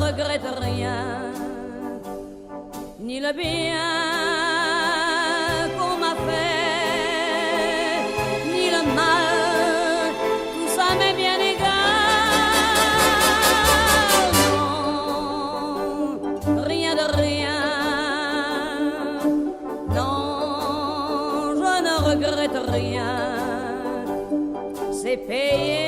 regrette rien, ni le bien qu'on m'a fait, ni le mal, tout ça m'est bien égal. Non, rien de rien, non, je ne regrette rien, c'est payé.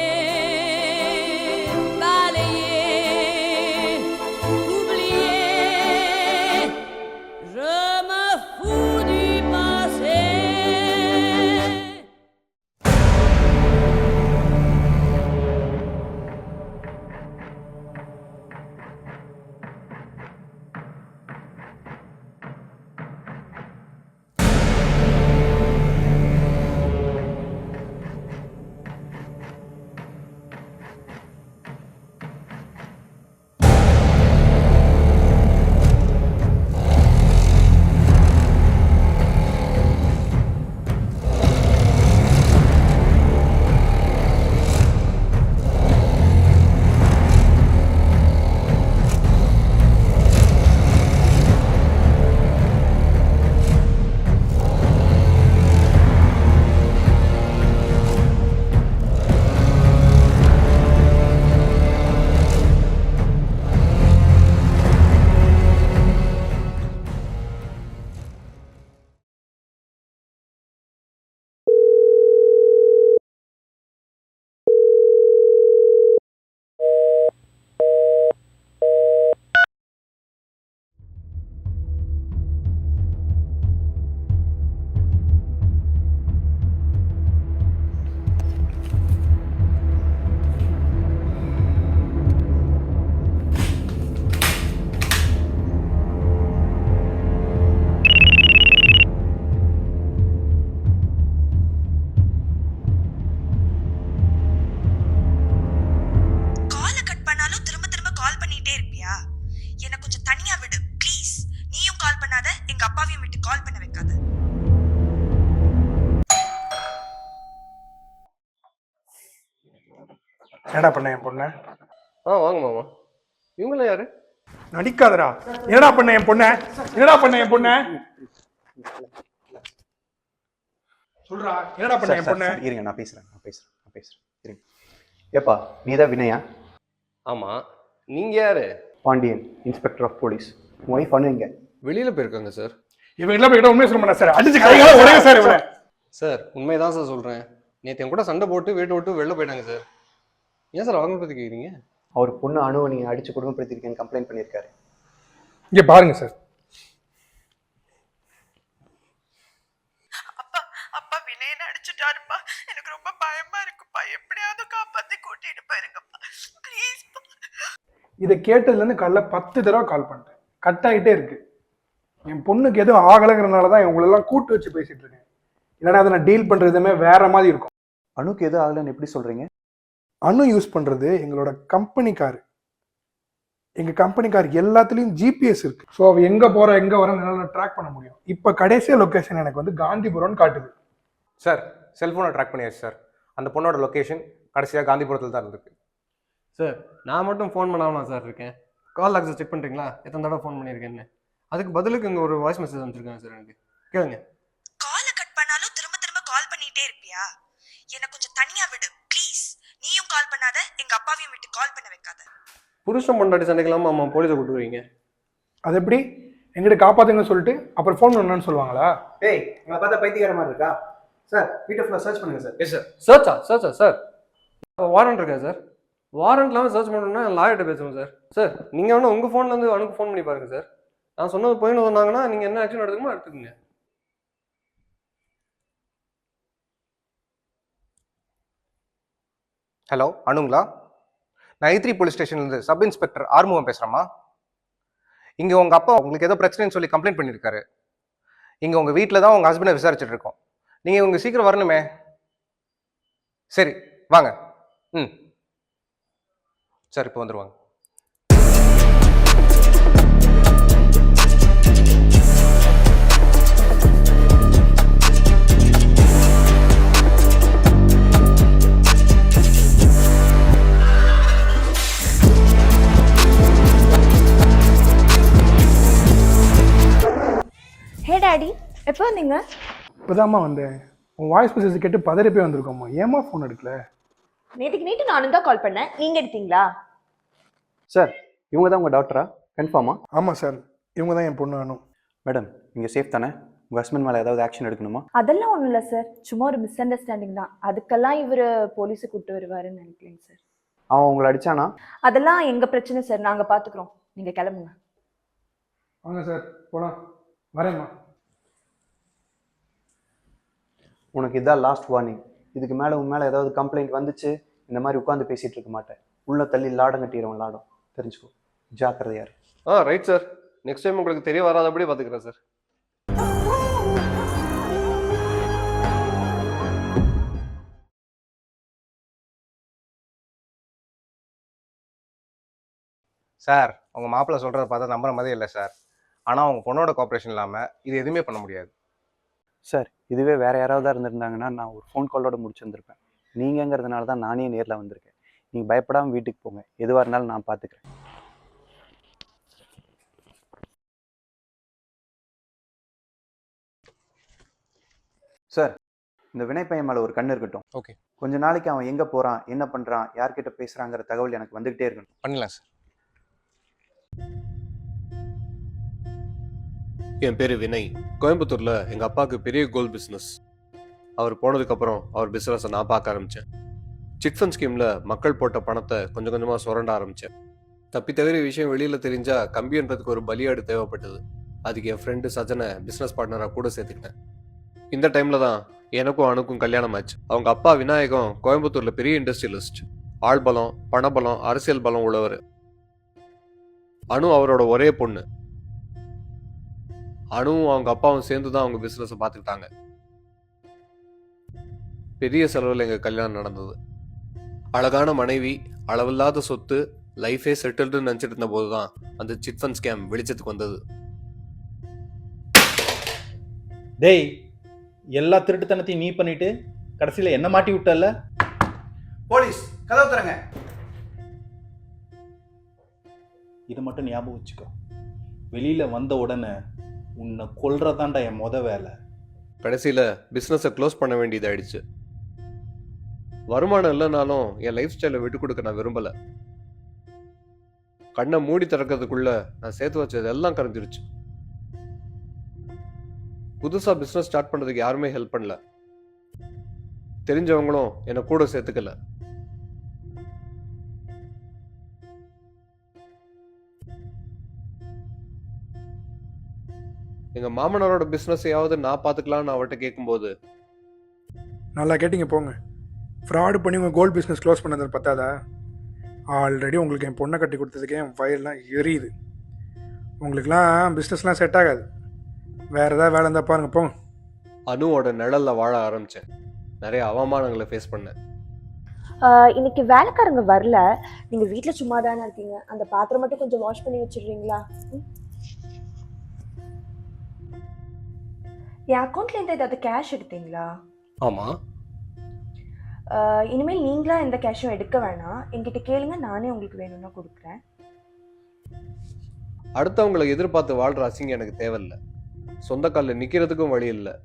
என்னடா பண்ண என் பொண்ண? வாங்க மாமா. இவங்களாம் யாரு? நடிக்காதடா. என்னடா பண்ண என் பொண்ண? என்னடா பண்ண என் பொண்ண? சொல்றா, என்னடா பண்ண என் பொண்ண? இருங்க, நான் பேசுறேன். இருங்க. ஏப்பா, நீதான் வினயா? ஆமா. நீங்க யாரு? Pandian, inspector of police. உங்க ஒய்ஃப் பண்ணுங்க. வெளியில போயிருக்காங்க சார். இவன் எல்லாம் போய் உண்மையை சொல்ல மாட்டா சார். அடிச்சு கைகால ஒரே சார் இவனை. சார் உண்மைதான் சார் சொல்றேன். நேற்று என் கூட சண்டை போட்டு வீட்டை விட்டு வெளில போயிட்டாங்க சார். ஏன் சார் அவங்க பத்தி கேக்குறீங்க? அவர் பொண்ணு அணுவை நீங்க அடிச்சு குடும்பப்படுத்திருக்கேன்னு கம்ப்ளைண்ட் பண்ணியிருக்காரு. இங்க பாருங்க சார். அப்பா வினயனை அடிச்சுட்டாருப்பா. எனக்கு ரொம்ப பயமா இருக்குப்பா. எப்படியாவது காப்பாத்தி கூட்டிட்டு போயிருங்கப்பா ப்ளீஸ். இதை கேட்டதுல இருந்து காலைல 10 தடவை கால் பண்ணிட்டேன். கட் ஆகிட்டே இருக்கு. என் பொண்ணுக்கு எதுவும் ஆகலைங்கிறதுனாலதான் இவங்களெல்லாம் கூட்டு வச்சு பேசிட்டு இருக்கேன். இல்லைன்னா அதை நான் டீல் பண்றதுமே வேற மாதிரி இருக்கும். அணுக்கு எதுவும் ஆகலைன்னு எப்படி சொல்றீங்க? அணு யூஸ் பண்றது எங்களோட கம்பெனி கார். எங்க கம்பெனி கார் எல்லாத்துலயும் ஜிபிஎஸ் இருக்கு. ஸோ அவ எங்க போற எங்க வர ட்ராக் பண்ண முடியும். இப்ப கடைசியா லொகேஷன் எனக்கு வந்து காந்திபுரம்னு காட்டுது. சார் செல்ஃபோனை ட்ராக் பண்ணியாச்சு சார். அந்த பொண்ணோட லொக்கேஷன் கடைசியாக காந்திபுரத்தில் தான் இருந்திருக்கு. சார் நான் மட்டும் ஃபோன் பண்ணாமல் சார் இருக்கேன். கால் லாக்ஸை செக் பண்ணுறீங்களா? எத்தனை தடவை ஃபோன் பண்ணியிருக்கேன்னு. அதுக்கு பதிலுக்கு இங்கே ஒரு வாய்ஸ் மெசேஜ் அனுப்பிச்சிருக்காங்க சார். எனக்கு கேளுங்க. காலை கட் பண்ணாலும் திரும்ப திரும்ப கால் பண்ணிட்டே இருப்பியா? எனக்கு கொஞ்சம் தனியா விடு ப்ளீஸ். நீயும் கால் பண்ணாத, எங்க அப்பாவையும் விட்டு கால் பண்ண வைக்காத. புருஷன் பொண்டாட்டி சண்டைக்கெல்லாம் அம்மா போலீஸை கூட்டுருவீங்க. அது எப்படி? எங்கிட்ட காப்பாத்துங்கன்னு சொல்லிட்டு அப்புறம் ஃபோன் பண்ணணும்னு சொல்லுவாங்களா? ஏய், உங்களை பார்த்தா பைத்தியக்கார மாதிரி இருக்கா? சார் வீட்டை ஃபுல்லாக சர்ச் பண்ணுங்க sir. Yes sir. Charcha sir? Warrant இருக்கா சார்? வாரண்ட் இல்லாமல் சர்ச் பண்ணணும்னா லாயர்கிட்ட பேசுவோம் சார். சார் நீங்கள் வேணா உங்கள் ஃபோன்லேருந்து அனுக்கு ஃபோன் பண்ணி பாருங்கள் சார். நான் சொன்னது போயின்னு சொன்னாங்கன்னா நீங்கள் என்ன ஆக்ஷன் எடுத்துக்கணுமோ எடுத்துக்கோங்க. ஹலோ, அணுங்களா? நான் I3 போலீஸ் ஸ்டேஷன்லேருந்து சப் இன்ஸ்பெக்டர் ஆறுமுகம் பேசுகிறேம்மா. இங்கே உங்கள் அப்பா உங்களுக்கு ஏதோ பிரச்சனைன்னு சொல்லி கம்ப்ளைண்ட் பண்ணியிருக்காரு. இங்கே உங்கள் வீட்டில் தான் உங்கள் ஹஸ்பண்டை விசாரிச்சுட்டு இருக்கோம். நீங்கள் உங்கள் சீக்கிரம் வரணுமே. சரி வாங்க. சார் இப்போ வந்துடுவாங்க. டாடி, எப்போ வந்தீங்க? இப்போதாம்மா வந்தேன். உன் வாய்ஸ் மெசேஜ் கேட்டு பதறி போய் வந்திருக்கோம்மா. ஏம்மா ஃபோன் எடுக்கல? நேற்று நானும் தான் கால் பண்ணேன், நீங்க எடுத்தீங்களா? சார் இவங்க தான் உங்கள் டாக்டரா? கன்ஃபார்மா? ஆமாம் சார், இவங்க தான் என் பொண்ணு வேணும். மேடம் நீங்கள் சேஃப் தானே? உங்கள் ஹஸ்பண்ட் மேலே ஏதாவது ஆக்ஷன் எடுக்கணுமா? அதெல்லாம் ஒன்றும் இல்லை சார், சும்மா ஒரு மிஸ் அண்டர்ஸ்டாண்டிங் தான். அதுக்கெல்லாம் இவர் போலீஸை கூப்பிட்டு வருவாருன்னு நினைக்கிறேங்க சார். அவன் உங்களை அடிச்சானா? அதெல்லாம் எங்கள் பிரச்சனை சார், நாங்கள் பார்த்துக்குறோம். நீங்கள் கிளம்புங்க. வாங்க சார் போகலாம். வரேம்மா. உனக்கு இதான் லாஸ்ட் வார்னிங். இதுக்கு மேலே உன் மேலே ஏதாவது கம்ப்ளைண்ட் வந்துச்சு, இந்த மாதிரி உட்காந்து பேசிகிட்டு இருக்க மாட்டேன். உள்ள தள்ளி லாடம் கட்டிடுவோம். லாடம் தெரிஞ்சுக்கோ, ஜாக்கிரதையாரு. Right sir. நெக்ஸ்ட் டைம் உங்களுக்கு தெரிய வராதபடி பார்த்துக்கிறேன் சார். சார் உங்கள் மாப்பிள்ளை சொல்கிறத பார்த்தா நம்புற மாதிரி இல்லை சார். ஆனால் உங்கள் பொண்ணோட கோஆப்ரேஷன் இல்லாமல் இது எதுவுமே பண்ண முடியாது. சார் இதுவே வேற யாராவது இருந்திருந்தாங்கன்னா நான் ஒரு ஃபோன் காலோட முடிச்சிருந்திருப்பேன். நீங்கிறதுனால தான் நானே நேரில் வந்திருக்கேன். நீங்கள் பயப்படாமல் வீட்டுக்கு போங்க, எதுவாக இருந்தாலும் நான் பார்த்துக்கிறேன். சார் இந்த வினய் பையன் மேலே ஒரு கண்ணு இருக்கட்டும். ஓகே. கொஞ்ச நாளைக்கு அவன் எங்கே போகிறான், என்ன பண்ணுறான், யார்கிட்ட பேசுகிறாங்கிற தகவல் எனக்கு வந்துக்கிட்டே இருக்கணும். பண்ணிடலாம் சார். என் பேர் வினய். கோயம்புத்தூரில் எங்கள் அப்பாவுக்கு பெரிய கோல்ட் பிஸ்னஸ். அவர் போனதுக்கப்புறம் அவர் பிஸ்னஸை நான் பார்க்க ஆரம்பித்தேன். சிட் ஃபண்ட் ஸ்கீமில் மக்கள் போட்ட பணத்தை கொஞ்சம் கொஞ்சமாக சுரண்ட ஆரம்பித்தேன். தப்பி தவிர விஷயம் வெளியில் தெரிஞ்சால் கம்பின்றதுக்கு ஒரு பலியாடு தேவைப்பட்டது. அதுக்கு என் ஃப்ரெண்டு சஜனை பிஸ்னஸ் பார்ட்னராக கூட சேர்த்துக்கிட்டேன். இந்த டைமில் தான் எனக்கும் அணுக்கும் கல்யாணம் ஆச்சு. அவங்க அப்பா விநாயகம் கோயம்புத்தூரில் பெரிய இண்டஸ்ட்ரியலிஸ்ட். ஆள் பலம், பணபலம், அரசியல் பலம் உள்ளவர். அணு அவரோட ஒரே பொண்ணு. அணுவும் அவங்க அப்பாவும் சேர்ந்து தான் அவங்க பிஸ்னஸை பார்த்துக்கிட்டாங்க. பெரிய செலவில் எங்கள் கல்யாணம் நடந்தது. அழகான மனைவி, அளவில்லாத சொத்து, லைஃபே செட்டில்டுன்னு நினச்சிட்டு இருந்த போது தான் அந்த சிட் ஃபண்ட் ஸ்கேம் வெளிச்சத்துக்கு வந்தது. டேய், எல்லா திருட்டுத்தனத்தையும் நீ பண்ணிட்டு கடைசியில் என்ன மாட்டி விட்டல? போலீஸ் கதவு தரங்க. இதை மட்டும் ஞாபகம் வச்சுக்கோ. வெளியில் வந்த உடனே உன்னை கொல்றதாண்டா என் வேலை. கடைசியில் பிஸ்னஸை க்ளோஸ் பண்ண வேண்டியதாயிடுச்சு. வருமானம் இல்லைனாலும் என் லைஃப் ஸ்டைலை விட்டு கொடுக்க நான் விரும்பலை. கண்ணை மூடி திறக்கிறதுக்குள்ள நான் சேர்த்து வச்சது எல்லாம் கரைஞ்சிருச்சு. புதுசாக பிஸ்னஸ் ஸ்டார்ட் பண்ணுறதுக்கு யாருமே ஹெல்ப் பண்ணல. தெரிஞ்சவங்களும் என்னை கூட சேர்த்துக்கல. எங்கள் மாமனாரோட பிஸ்னஸையாவது நான் பார்த்துக்கலான்னு அவர்கிட்ட கேட்கும்போது, நல்லா கேட்டிங்க போங்க. ஃப்ராடு பண்ணி உங்கள் கோல்டு பிஸ்னஸ் க்ளோஸ் பண்ணது பத்தாதா? ஆல்ரெடி உங்களுக்கு என் பொண்ணை கட்டி கொடுத்ததுக்கே என் வயல்லாம் எரியுது. உங்களுக்குலாம் பிஸ்னஸ்லாம் செட் ஆகாது. வேறு ஏதாவது வேலை இருந்தால் பாருங்கள் போங்க. அணுவோட நிழலில் வாழ ஆரம்பித்தேன். நிறைய அவமானங்களை ஃபேஸ் பண்ணேன். இன்னைக்கு வேலைக்காரங்க வரல, நீங்கள் வீட்டில் சும்மா தானே இருக்கீங்க, அந்த பாத்திரம் மட்டும் கொஞ்சம் வாஷ் பண்ணி வச்சிடுறீங்களா? என் அக்கௌண்ட்லேருந்து ஏதாவது கேஷ் எடுத்தீங்களா? ஆமாம். இனிமேல் நீங்களா எந்த கேஷும் எடுக்க வேணாம், என்கிட்ட கேளுங்க, நானே உங்களுக்கு வேணும்னா கொடுக்குறேன். அடுத்தவங்களை எதிர்பார்த்து வாழ்கிற அசிங்கம் எனக்கு தேவையில்லை. சொந்த காலில் நிற்கிறதுக்கும் வழி இல்லை.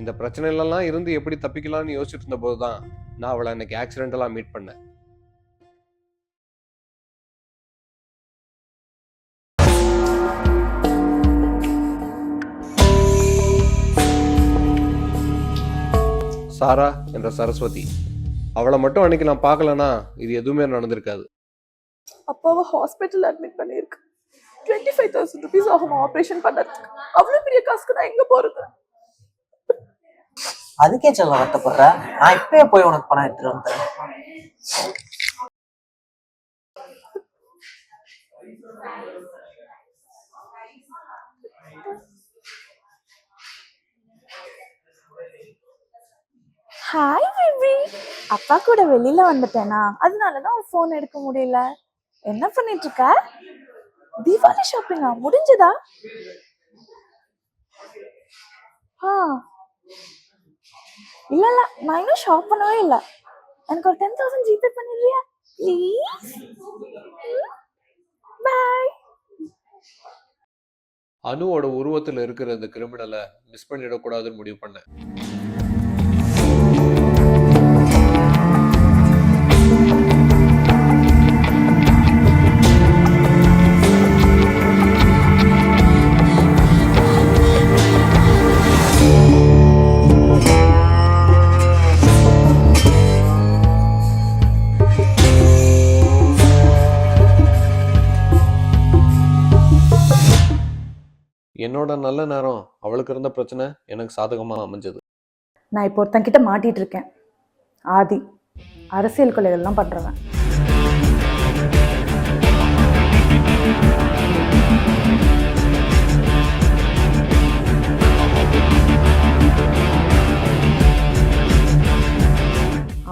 இந்த பிரச்சனைலாம் இருந்து எப்படி தப்பிக்கலாம்னு யோசிச்சுட்டு இருந்த போது தான் நான் அவளை அன்னைக்கு ஆக்சிடென்டலாக மீட் பண்ணேன். சாரா என்ற சரஸ்வதி. அவளை மட்டும் அன்னைக்கு நான் பார்க்கலன்னா இது எதுவுமே நடந்திருக்காது. அப்பாவை ஹாஸ்பிட்டல் அட்மிட் பண்ணியிருக்கு. 25,000 rupees ஆகும் ஆபரேஷன் பண்ணதுக்கு. அவ்வளவு பெரிய காசுக்கு நான் எங்க போறது? அதுக்கே சொல்ல வருத்தப்படுற, நான் இப்பயே போய் உனக்கு பணம் எடுத்துட்டு வந்துறேன். Hi baby. அப்பா கூட வெளியில வந்துட்டேனா, அதனாலதான் போன் எடுக்க முடியல. என்ன பண்ணிட்டு இருக்க? தீபாவளி ஷாப்பிங்கா முடிஞ்சதா? இல்ல நான் இன்னும் ஷாப் பண்ணவே இல்லை. எனக்கு ஒரு 10,000 ஜிபே பண்ணிடுறியா ப்ளீஸ்? பாய். அனுவோட உருவத்தில் இருக்கிற அந்த கிரிமினலை மிஸ் பண்ணிடக்கூடாதுன்னு முடிவு பண்ணேன். என்னோட நல்ல நேரம் அவளுக்கு இருந்த பிரச்சனை எனக்கு சாதகமா அமைஞ்சது. நான் இப்போ ஒருத்தங்கிட்ட மாட்டிட்டு இருக்கேன். ஆதி அரசியல் கொலைகள்லாம் பண்றவன்.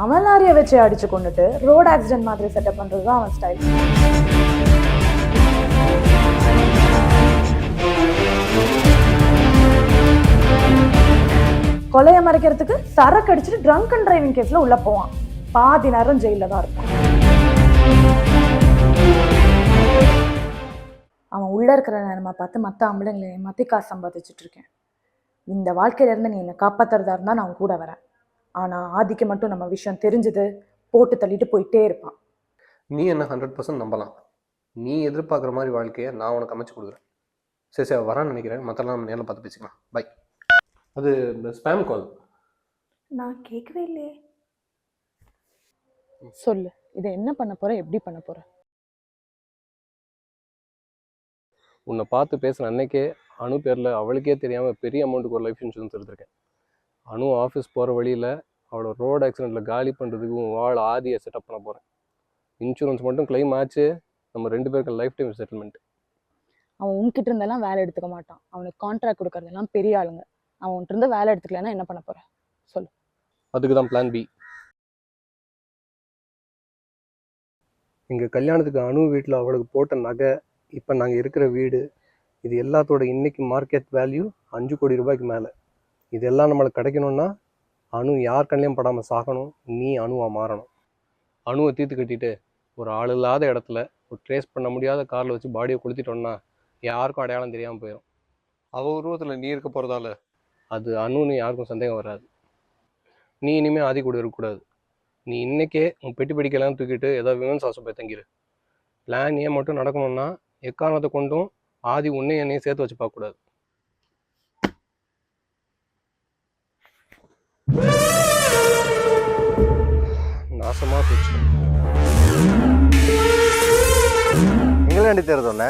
அவன் லாரியை வச்சு அடிச்சு கொண்டுட்டு ரோட் ஆக்சிடென்ட் மாதிரி செட்டப் பண்றது தான் அவன் ஸ்டைல். கொலையை மறைக்கிறதுக்கு சரக்கு அடிச்சுட்டு ட்ரங்க் அண்ட் டிரைவிங் கேஸ்ல உள்ள போவான். பாதி நேரம் ஜெயில தான் இருப்பான். அவன் உள்ள இருக்கிற நேரமா பார்த்து மற்ற ஆம்பளைங்களை ஏமாத்தி காசு சம்பாதிச்சுட்டு இருக்கேன். இந்த வாழ்க்கையில இருந்து நீ என்னை காப்பாத்துறதா இருந்தா நான் கூட வரேன். ஆனா ஆதிக்கு மட்டும் நம்ம விஷயம் தெரிஞ்சது போட்டு தள்ளிட்டு போயிட்டே இருப்பான். நீ என்ன 100% நம்பலாம். நீ எதிர்பார்க்குற மாதிரி வாழ்க்கையை நான் உனக்கு அமைச்சு கொடுக்குறேன். சரி சரி வரான்னு நினைக்கிறேன். மற்றெல்லாம் நம்ம நேரில் பார்த்து பேசிக்கலாம். பை. அது ஸ்பேம் கால். நான் கேட்கவே இல்லையே. சொல்லு, இதை என்ன பண்ண போற, எப்படி பண்ண போற? உன்னை பார்த்து பேசுன அன்னைக்கே அனு பேரில் அவளுக்கே தெரியாமல் பெரிய அமௌண்ட்டுக்கு ஒரு லைஃப் இன்சூரன்ஸ் எடுத்திருக்கேன். அனு ஆஃபீஸ் போகிற வழியில் அவளோட ரோடு ஆக்சிடெண்ட்டில் காலி பண்ணுறதுக்கு உன் வாழ் ஆதியை செட்டப் பண்ண போகிறேன். இன்சூரன்ஸ் மட்டும் கிளைம் ஆச்சு, நம்ம 2 பேருக்கு லைஃப் டைம் செட்டில்மெண்ட். அவன் உன்கிட்ட இருந்தெல்லாம் வேலை எடுத்துக்க மாட்டான். அவனுக்கு கான்ட்ராக்ட் கொடுக்கறதெல்லாம் பெரிய ஆளுங்க. அவன் உன்கிட்ட இருந்து வேலை எடுத்துக்கலன்னா என்ன பண்ண போற சொல்லு. அதுக்கு தான் பிளான் பி. எங்கள் கல்யாணத்துக்கு அனு வீட்டில் அவளுக்கு போட்ட நகை, இப்போ நாங்கள் இருக்கிற வீடு, இது எல்லாத்தோட இன்னைக்கு மார்க்கெட் வேல்யூ 5 கோடி ரூபாய்க்கு மேலே. இதெல்லாம் நம்மளுக்கு கிடைக்கணும்னா அனு யார் கண்ணிலையும் படாமல் சாகணும். நீ அணுவாக மாறணும். அணுவை தீர்த்து கட்டிட்டு ஒரு ஆள் இல்லாத இடத்துல ஒரு ட்ரேஸ் பண்ண முடியாத காரில் வச்சு பாடியை கொளுத்திட்டோன்னா யாருக்கும் அடையாளம் தெரியாமல் போயிடும். அவள் உருவத்தில் நீ இருக்க போகிறதால அது அணுன்னு யாருக்கும் சந்தேகம் வராது. நீ இனிமேல் ஆதி கூட இருக்கக்கூடாது. நீ இன்றைக்கே உன் பெட்டி படிக்கலாம் தூக்கிட்டு ஏதாவது விமன்ஸ் ஹாஸ்டல் போய் தங்கிடு. பிளான் ஏன் மட்டும் நடக்கணும்னா எக்காரணத்தை கொண்டும் ஆதி உன்னை என்னையும் சேர்த்து வச்சு பார்க்கக்கூடாது. நாசமா போச்சு. எங்களை அண்டி தேர்தோண்ணே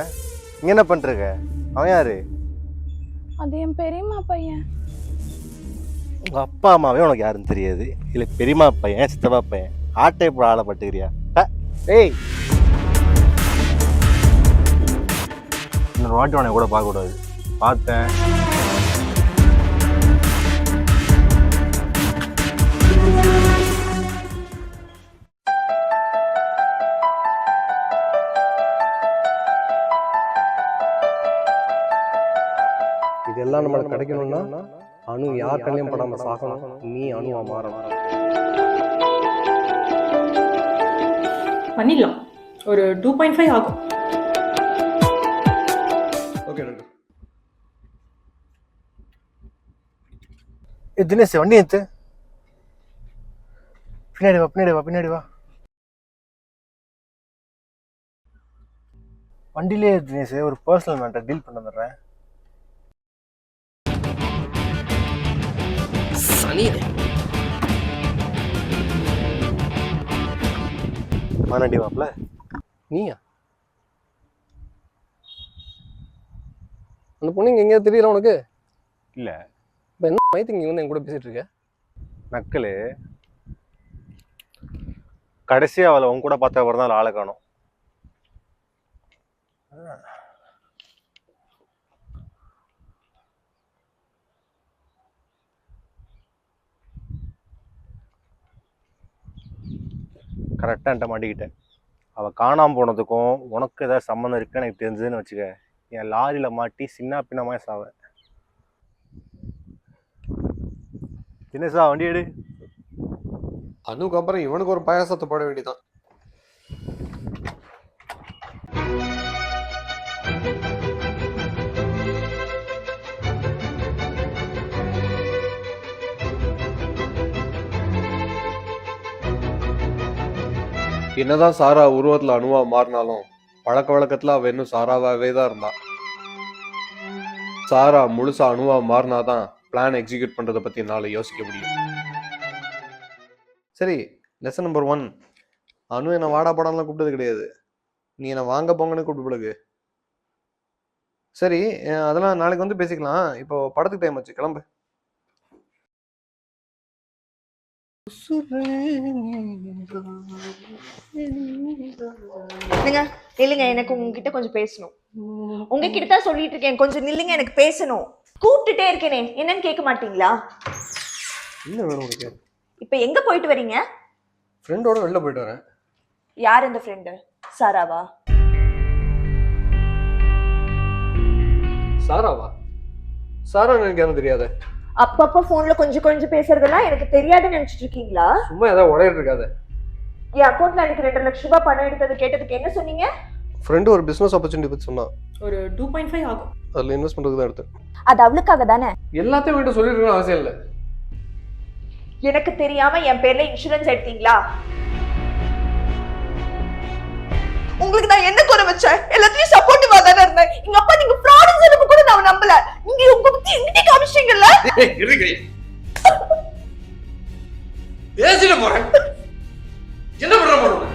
இங்க என்ன பண்றீங்க? அவன் யாரு? அது என் பெரியம்மா பையன். உங்க அப்பா அம்மாவே உனக்கு யாருன்னு தெரியாது. இல்லை பெரியம்மா பையன் சித்தப்பா பையன் ஆட்டை இப்போ ஆளப்பட்டுக்கிறியா? ஏய், இன்னொரு வாட்டி உனக்கு கூட பார்க்கக்கூடாது. பார்த்தேன். இதெல்லாம் நம்மளுக்கு கிடைக்கணும்னா அணு யார் கண்ணிலையும் படாமல் சாகணும். நீ அணுவா மாறணும். பண்ணிடலாம். ஒரு 2.5 ஆகும். Okay doctor. தினேஷ் வண்டி எடுத்து பின்னாடி வா, பின்னாடி வா, பின்னாடி வா. வண்டியிலே தினேஷ் ஒரு பர்சனல் மேட்டர் டீல் பண்ண வந்துடுறேன். வானண்டி வாப்ல. நீயா? அந்த பொண்ணு இங்கே எங்கேயாவது தெரியல உனக்கு? இல்லை. இப்போ என்ன மைத்து இங்கே வந்து என் கூட பேசிகிட்டு இருக்க? நக்கல். கடைசியாக அவளை உன் கூட பார்த்த ஒரு நாள் ஆளை காணும். கரெக்டாக என்கிட்ட மாட்டிக்கிட்டேன். அவள் காணாமல் போனதுக்கும் உனக்கு ஏதாவது சம்மந்தம் இருக்குன்னு எனக்கு தெரிஞ்சதுன்னு வச்சுக்க, என் லாரியில் மாட்டி சின்ன பின்னமாக சாவேன். தினேஷா வண்டி எடு. அனுக்கு அப்புறம் இவனுக்கு ஒரு பாயாசத்தை போட வேண்டியதான். என்னதான் சாரா உருவத்துல அணுவா மாறினாலும் பழக்க வழக்கத்துல அவ இன்னும் சாராவாவே தான் இருந்தா. சாரா முழுசா அணுவா மாறினாதான் பிளான் எக்ஸிக்யூட் பண்றதை பத்தி என்னால யோசிக்க முடியும். சரி, லெசன் நம்பர் 1. அணு என்ன வாடா படம்லாம் கூப்பிட்டது கிடையாது. நீ என்ன வாங்க போங்கன்னு கூப்பிட்டு பிறகு. சரி, அதெல்லாம் நாளைக்கு வந்து பேசிக்கலாம். இப்போ படத்துக்கு டைம் ஆச்சு, கிளம்பு. நில்லுங்க, எனக்கு உங்ககிட்ட கொஞ்சம் பேசணும். உங்ககிட்ட தான் சொல்லிட்டு இருக்கேன், கொஞ்சம் நில்லுங்க, எனக்கு பேசணும். கூப்பிட்டுட்டே இருக்கேனே, என்னன்னு கேட்க மாட்டீங்களா? என்ன வேணும் உனக்கு? இப்ப எங்க போயிட்டு வரீங்க? ஃப்ரெண்டோட வெளில போயிட்டு வரேன். யார் அந்த ஃப்ரெண்டு? சாராவா? சாராவா? சாரா எனக்கு யாரும் தெரியாத. அப்பப்ப போன்ல கொஞ்சம் கொஞ்சம் பேசுறதெல்லாம் எனக்கு தெரியாதுன்னு நினைச்சிட்டு இருக்கீங்களா? சும்மா ஏதாவது உடையிட்டு இருக்காத. என் அக்கௌண்ட்ல எனக்கு 2 லட்சம் ரூபாய் பணம் எடுத்தது கேட்டதுக்கு என்ன சொன்னீங்க? ஃப்ரெண்டு ஒரு பிசினஸ் ஆப்பர்ச்சுனிட்டி பத்தி சொன்னா. ஒரு 2.5 ஆகும். அதுல இன்வெஸ்ட் பண்றதுக்கு தான் எடுத்தேன். அது அவளுக்காக தானே? எல்லாத்தையும் வீட்டு சொல்லிருக்கணும் அவசியம் இல்லை. எனக்கு தெரியாம என் பேர்ல இன்சூரன்ஸ் எடுத்தீங்களா? உங்களுக்கு நான் என்ன குறை வச்சேன்? எல்லாத்தையும் சப்போர்ட்டிவா தானே இருந்தேன். எங்க அப்பா நீங்க ஃப்ராட்னு சொல்லும்போது கூட நான் நம்பல. நீங்க உங்க பத்தி என்கிட்ட காமிச்சீங்கல்ல? பேசிட்டு போறேன். என்ன பண்ற போறோம்?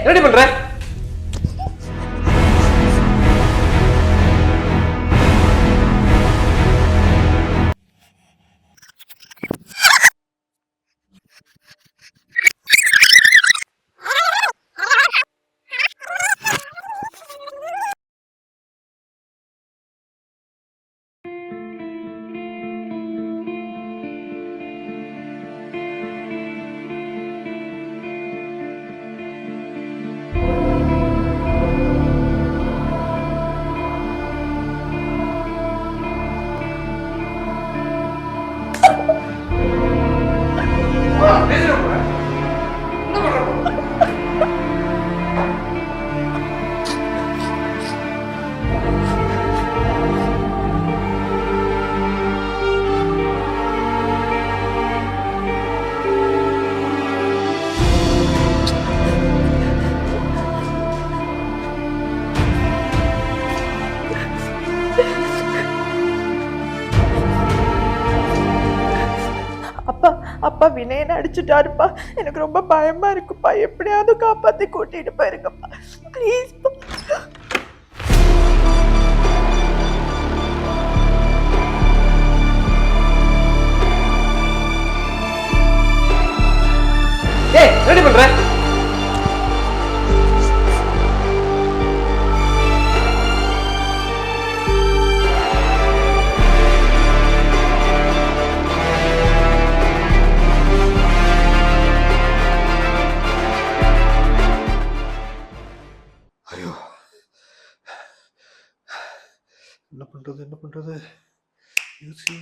ரெடி பண்ற? அப்பா வினயனை அடிச்சுட்டாருப்பா. எனக்கு ரொம்ப பயமா இருக்குப்பா. எப்படியாவது காப்பாத்தி கூட்டிட்டு போயிருங்கப்பா ப்ளீஸ். ரெடி பண்ற? என்ன பண்றது? யூசி.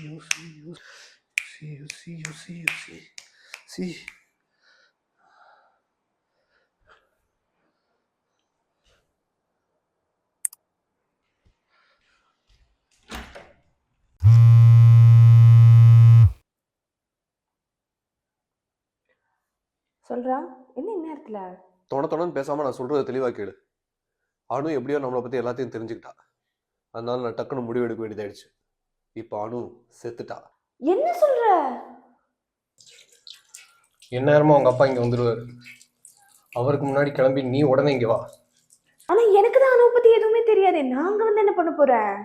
சொல்றா என்ன நேரத்துல? தொடன்னு பேசாம நான் சொல்றதை தெளிவா கேளு. அனு எப்படியோ நம்மளை பத்தி எல்லாத்தையும் தெரிஞ்சுக்கிட்டா. அதனால நான் டக்குன்னு முடிவு எடுக்க வேண்டியதாயிடுச்சு. இப்ப அனு செத்துட்டா. என்ன சொல்ற? எந்நேரமா உங்க அப்பா இங்க வந்துருவாரு. அவருக்கு முன்னாடி கிளம்பி நீ உடனே இங்க வா. ஆனா எனக்கு தான் அனுவை பத்தி எதுவுமே தெரியாதே. நாங்க வந்து என்ன பண்ண போறேன்?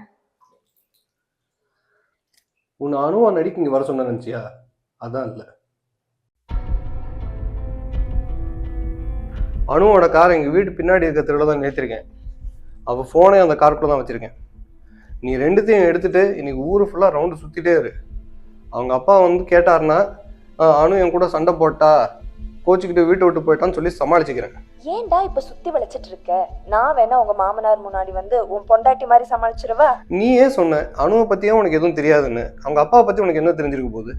உன்னை அனுவா நடிக்க இங்க வர சொன்ன நினைச்சியா? அதான் இல்ல. அனுவோட கார் எங்க வீட்டு பின்னாடி இருக்க தெருவில் தான் நிறுத்திருக்கேன். அவ போனே அந்த காருக்குள்ள தான் வச்சிருக்கேன். நீ ரெண்டுத்தையும் எடுத்துட்டு இன்னைக்கு ஊர் ஃபுல்லாக ரவுண்டு சுற்றிட்டே இரு. அவங்க அப்பா வந்து கேட்டாருன்னா அனு என் கூட சண்டை போட்டா கோச்சிக்கிட்டு வீட்டை விட்டு போயிட்டான்னு சொல்லி சமாளிச்சுக்கிறேன். ஏன்டா இப்ப சுத்தி வளைச்சிட்டு இருக்க? நான் வேணா உங்க மாமனார் முன்னாடி வந்து உன் பொண்டாட்டி மாதிரி சமாளிச்சிருவா? நீ ஏன் சொன்ன அணுவை பற்றியே உனக்கு எதுவும் தெரியாதுன்னு? அவங்க அப்பாவை பற்றி உனக்கு என்ன தெரிஞ்சிருக்க போகுது?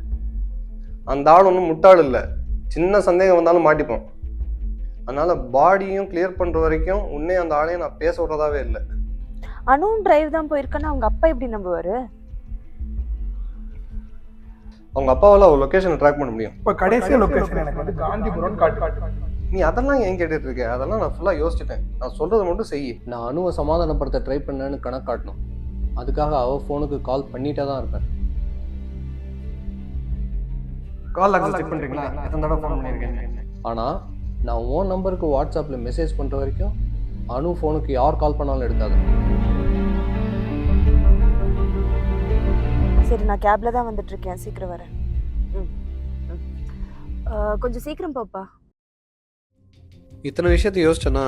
அந்த ஆள் ஒன்றும் முட்டாள் இல்லை, சின்ன சந்தேகம் வந்தாலும் மாட்டிப்போம். அதனால பாடியும் கிளியர் பண்ணுற வரைக்கும் உன்னே அந்த ஆளையும் நான் பேச விடுறதாவே இல்லை. அனுவும் டிரைவ் தான் போயிருக்கேன்னு அவங்க அப்பா எப்படி நம்புவாரு? அவங்க அப்பாவால் ஒரு லொக்கேஷனை ட்ராக் பண்ண முடியும். இப்போ கடைசி லொகேஷன் எனக்கு வந்து காந்திபுரம் காட்டு. நீ அதெல்லாம் ஏன் கேட்டுட்டு இருக்க? அதெல்லாம் நான் ஃபுல்லாக யோசிச்சுட்டேன். நான் சொல்கிறத மட்டும் செய். நான் அணுவை சமாதானப்படுத்த ட்ரை பண்ணேன்னு கணக்கு காட்டணும். அதுக்காக அவள் ஃபோனுக்கு கால் பண்ணிட்டே தான் இருப்பேன். கால் லாக்ஸ் செக் பண்ணுறீங்களா? எத்தனை தடவை ஃபோன் பண்ணியிருக்கேன். ஆனால் நான் உன் நம்பருக்கு வாட்ஸ்அப்பில் மெசேஜ் பண்ணுற வரைக்கும் அணு ஃபோனுக்கு யார் கால் பண்ணாலும் எடுக்காது. சரி, நான் கேப்ல தான் வந்துட்டு இருக்கேன், சீக்கிரம் வரேன். கொஞ்சம் சீக்கிரம் பாப்பா. இத்தனை விஷயத்தை யோசிச்சேன்னா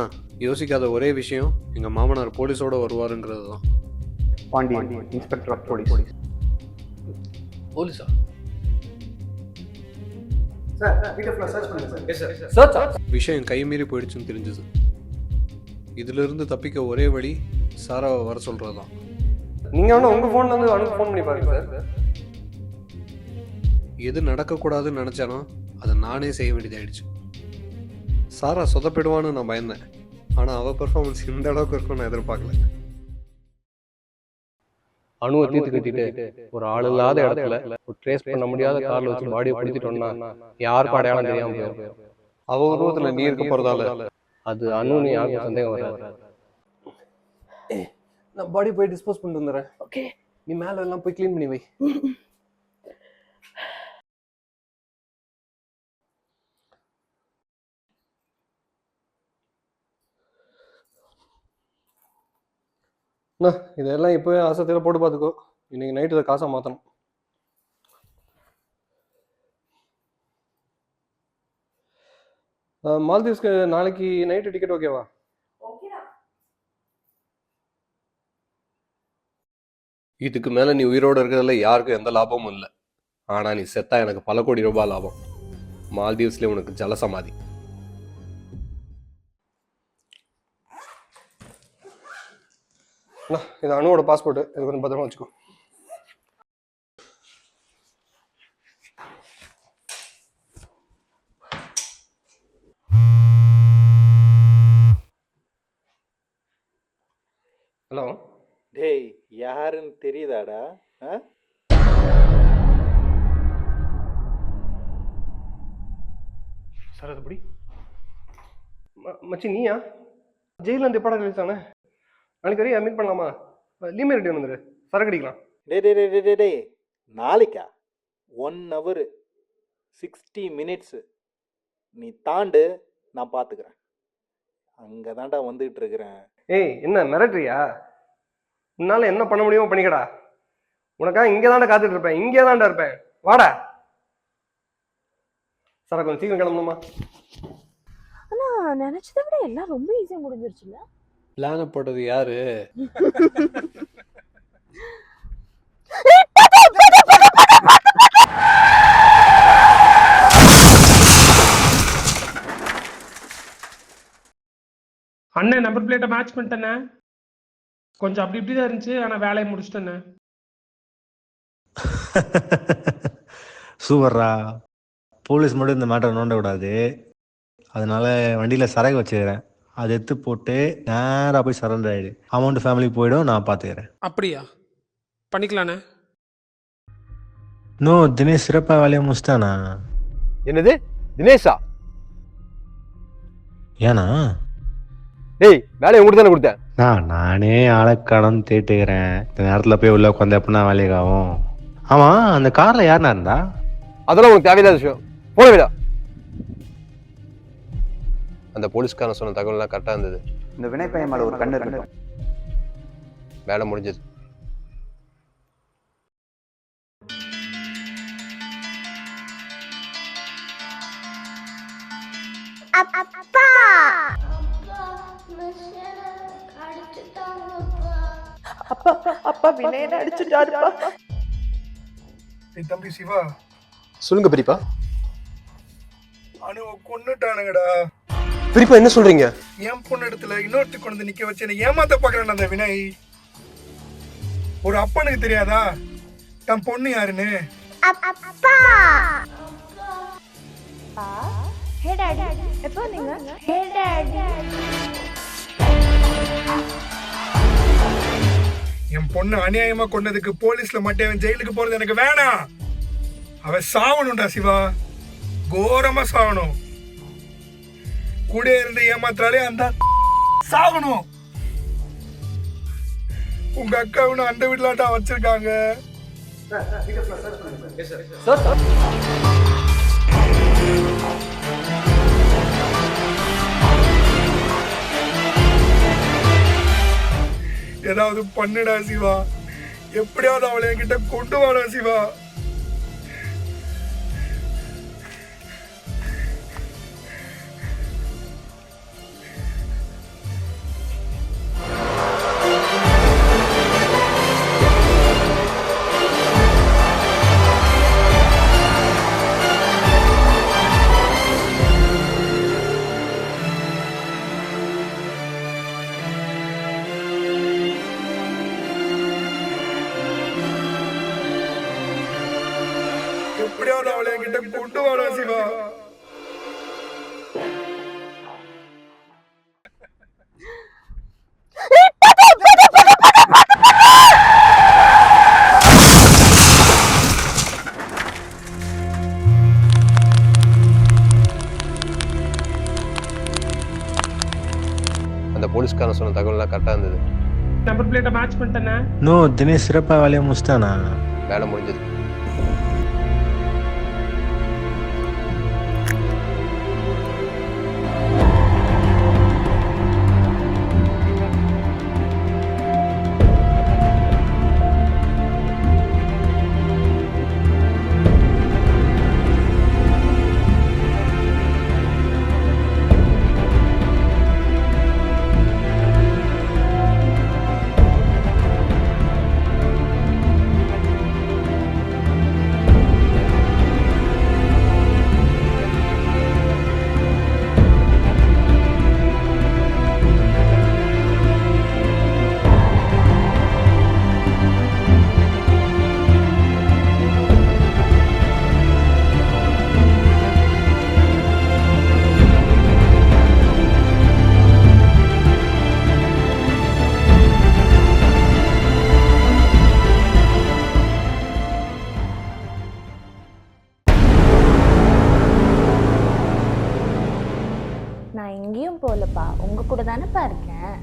யோசிக்காத ஒரே விஷயம் எங்கள் மாமனார் போலீஸோடு வருவாருங்கிறது தான். Pandian, inspector of police. போலீஸா? விஷயம் கை மீறி போயிடுச்சுன்னு தெரிஞ்சது. இதிலிருந்து தப்பிக்க ஒரே வழி சாராவை வர சொல்கிறது தான். நீங்கள் வேணா உங்கள் ஃபோனில் வந்து அனுப்பி ஃபோன் பண்ணி பாருங்க சார். எது நடக்கக்கூடாதுன்னு நினச்சானோ அதை நானே செய்ய வேண்டியதாகிடுச்சு. சாரா சொதப்பிடுவான்னு நான் பயந்தேன். ஆனால் அவள் பெர்ஃபார்மன்ஸ் இந்த அளவுக்கு இருக்கும் நான் எதிர்பார்க்கல. அணுவை தீர்த்து கட்டிட்டு ஒரு ஆள் இல்லாத இடத்துல ஒரு ட்ரேஸ் பண்ண முடியாத காரில் வச்சு பாடியை பிடிச்சிட்டோம்னா யாருக்கும் அடையாளம் தெரியாமல் போயிடும். அவள் உருவத்தில் நீ இருக்க போகிறதால அது அணுன்னு யாருக்கும் சந்தேகம் வராது. நான் பாடி போய் டிஸ்போஸ் பண்ணிட்டு வந்துடுறேன். ஓகே, நீ மேலே எல்லாம் போய் க்ளீன் பண்ணி வை. இதெல்லாம் இப்போவே ஆசையில் போட்டு பார்த்துக்கோ. இன்னைக்கு நைட்டு இதை காசாக மாற்றணும். மால்தீவ்ஸ்க்கு நாளைக்கு நைட்டு டிக்கெட் ஓகேவா? இதுக்கு மேலே நீ உயிரோடு இருக்கிறதுல யாருக்கும் எந்த லாபமும் இல்லை. ஆனால் நீ செத்தா எனக்கு பல கோடி ரூபாய் லாபம். மால்தீவ்ஸ்லேயே உனக்கு ஜலசமாதி. இது அணுவோட பாஸ்போர்ட்டு, இது கொஞ்சம் பத்திரமா வச்சுக்கோ. ஹலோ. டேய், யாருன்னு தெரியுதாடா? சார் அதுபடி மச்சி நீயா? ஜெயிலில் இருந்து எப்படா கழிச்சானே? நாளைக்கு வரையும் மீட் பண்ணலாமா? லீமே ரெடி வந்துரு, சரக்கு அடிக்கலாம். டே நாளைக்கா? 1 hour 60 minutes நீ தாண்டு, நான் பார்த்துக்கிறேன். அங்கே தான்டா வந்துகிட்டு இருக்கிறேன். ஏய், என்ன மிரட்டுறியா? உன்னால என்ன பண்ண முடியுமோ பண்ணிக்கடா. உனக்காக இங்கே தாண்டா காத்துட்டு இருப்பேன், இங்கே தாண்டா இருப்பேன். வாடா. சார் கொஞ்சம் சீக்கிரம் கிளம்பணுமா? ஆனா நினைச்சதை விட எல்லாம் ரொம்ப ஈஸியா முடிஞ்சிருச்சுல. பிளான போட்டது யாரு? அண்ணன் நம்பர் பிளேட்டை மேட்ச் பண்ணிட்டேண்ணே. கொஞ்சம் அப்படி இப்படி தான் இருந்துச்சு, ஆனால் வேலையை முடிச்சிட்டேண்ணே. சூப்பர்ரா. போலீஸ் மட்டும் இந்த மேட்டரை நோண்ட கூடாது. அதனால வண்டியில் சரக்கு வச்சுக்கிறேன், அதை எடுத்து போட்டு நேராக போய் சரண்டர் ஆகிடு. அமௌண்ட் ஃபேமிலிக்கு போயிடும், நான் பார்த்துக்கிறேன். அப்படியா? பண்ணிக்கலாண்ணே. இன்னும் தினேஷ் சிறப்பாக வேலையை முடிச்சிட்டானா? என்னது தினேஷா? ஏன்னா டேய், வேலையை உங்களுக்கு தானே கொடுத்தேன். நானே ஆளை கடன் தேட்டுக்கிறேன். இந்த நேரத்தில் போய் உள்ள உட்காந்து எப்படின்னா வேலைக்கு ஆகும். ஆமாம், அந்த காரில் யாருன்னா இருந்தா? அதெல்லாம் உனக்கு தேவையில்லாத விஷயம். போன விடா. அந்த போலீஸ்காரன் சொன்ன தகவல்லாம் கரெக்டாக இருந்தது. இந்த வினய் பையன் மேலே ஒரு கண்ணு இருக்கட்டும். வேலை முடிஞ்சது. அப்பா அப்பா வினயனை அடிச்சுட்டாருப்பா. என் தம்பி சிவா சொல்லுங்க பெரியப்பா. அனுவை கொன்னுட்டானுங்கடா. பெரியப்பா என்ன சொல்றீங்க? என் பொண்ணு இடத்துல இன்னொருத்தி கொண்டு வந்து நிக்க வச்சு என்னை ஏமாத்த பாக்குறான் அந்த வினய். ஒரு அப்பனுக்கு தெரியாதா தன் பொண்ணு யாருன்னு? அப்பா ஹே டாடி எப்போ நீங்க? ஹே டாடி என் பொண்ணு அநியாயமா கொண்டதுக்கு போலீஸ்ல மட்டும் அவன் ஜெயிலுக்கு போறது எனக்கு வேணாம். அவன் சாவணும்டா சிவா, கோரமா சாவணும். கூட இருந்து ஏமாத்தாலே அந்த சாவணும். உங்க அக்காவும் அந்த வீட்டுலாட்டா வச்சிருக்காங்க. ஏதாவது பண்ணுடா சிவா, எப்படியாவது அவளை என்கிட்ட கொண்டு வாடா சிவா. எப்படியாவது அவளை என்கிட்ட கொண்டு வாடா சிவா. அந்த போலீஸ்காரன் சொன்ன தகவல்லாம் கரெக்டாக இருந்தது. நம்பர் பிளேட்டை மேட்ச் பண்ணிட்டேண்ணே. நோ தினேஷ் சிறப்பாக வேலையை முடிச்சிட்டானா? வேலை முடிஞ்சது. நான் எங்கேயும் போகலப்பா, உங்க கூட தானேப்பா இருக்கேன்.